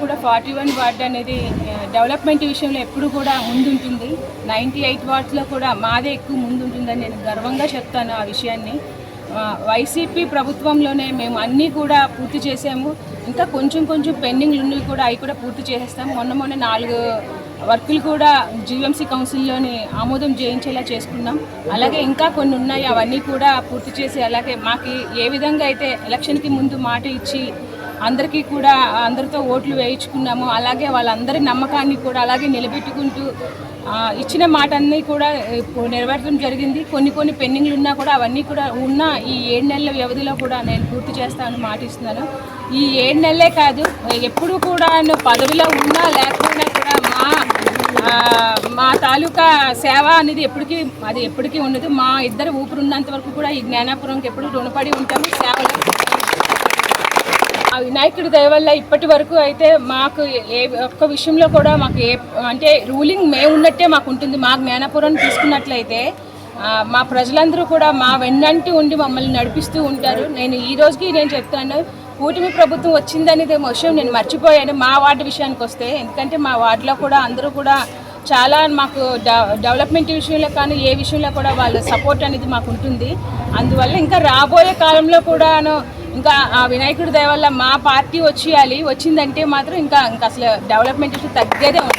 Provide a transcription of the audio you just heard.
కూడా 41 వార్డ్ అనేది డెవలప్మెంట్ విషయంలో ఎప్పుడు కూడా ముందుంటుంది. 98 వార్డ్స్లో కూడా మాదే ఎక్కువ ముందుంటుందని నేను గర్వంగా చెప్తాను ఆ విషయాన్ని. వైసీపీ ప్రభుత్వంలోనే మేము అన్నీ కూడా పూర్తి చేసాము. ఇంకా కొంచెం పెండింగ్లు ఉన్నవి కూడా అవి కూడా పూర్తి చేసేస్తాము. మొన్న 4 వర్కులు కూడా జీవీఎంసీ కౌన్సిల్లోని ఆమోదం చేయించేలా చేసుకున్నాం. అలాగే ఇంకా కొన్ని ఉన్నాయి, అవన్నీ కూడా పూర్తి చేసి అలాగే మాకు ఏ విధంగా అయితే ఎలక్షన్కి ముందు మాట ఇచ్చి అందరితో ఓట్లు వేయించుకున్నాము, అలాగే వాళ్ళందరి నమ్మకాన్ని కూడా అలాగే నిలబెట్టుకుంటూ ఇచ్చిన మాట అన్నీ కూడా నెరవేర్చడం జరిగింది. కొన్ని పెండింగ్లు ఉన్నా కూడా అవన్నీ కూడా ఉన్న ఈ 7 నెలల వ్యవధిలో కూడా నేను పూర్తి చేస్తానని మాట ఇస్తున్నాను. ఈ 7 నెలలే కాదు, ఎప్పుడు కూడా పదవిలో ఉన్నా లేకపోయినా కూడా మా తాలూకా సేవ అనేది ఎప్పటికీ ఉండదు. మా ఇద్దరు ఊపిరి ఉన్నంత వరకు కూడా ఈ జ్ఞానాపురంకి ఎప్పుడు రుణపడి ఉంటాము సేవలో. ఆ వినాయకుడి దయ వల్ల ఇప్పటి వరకు అయితే మాకు ఏ ఒక్క విషయంలో కూడా మాకు అంటే రూలింగ్ మేము ఉన్నట్టే మాకు ఉంటుంది. మా జ్ఞానాపురం తీసుకున్నట్లయితే మా ప్రజలందరూ కూడా మా వెన్నంటి ఉండి మమ్మల్ని నడిపిస్తూ ఉంటారు. ఈ రోజుకి నేను చెప్తాను, కూటమి ప్రభుత్వం వచ్చిందనేది విషయం నేను మర్చిపోయాను మా వార్డు విషయానికి వస్తే. ఎందుకంటే మా వార్డులో కూడా అందరూ కూడా చాలా మాకు డెవలప్మెంట్ విషయంలో కానీ ఏ విషయంలో కూడా వాళ్ళ సపోర్ట్ అనేది మాకు ఉంటుంది. అందువల్ల ఇంకా రాబోయే కాలంలో కూడాను ఇంకా ఆ వినాయకుడి దయ వల్ల మా పార్టీ వచ్చిందంటే మాత్రం ఇంకా అసలు డెవలప్మెంట్ తగ్గేదే ఉంటుంది.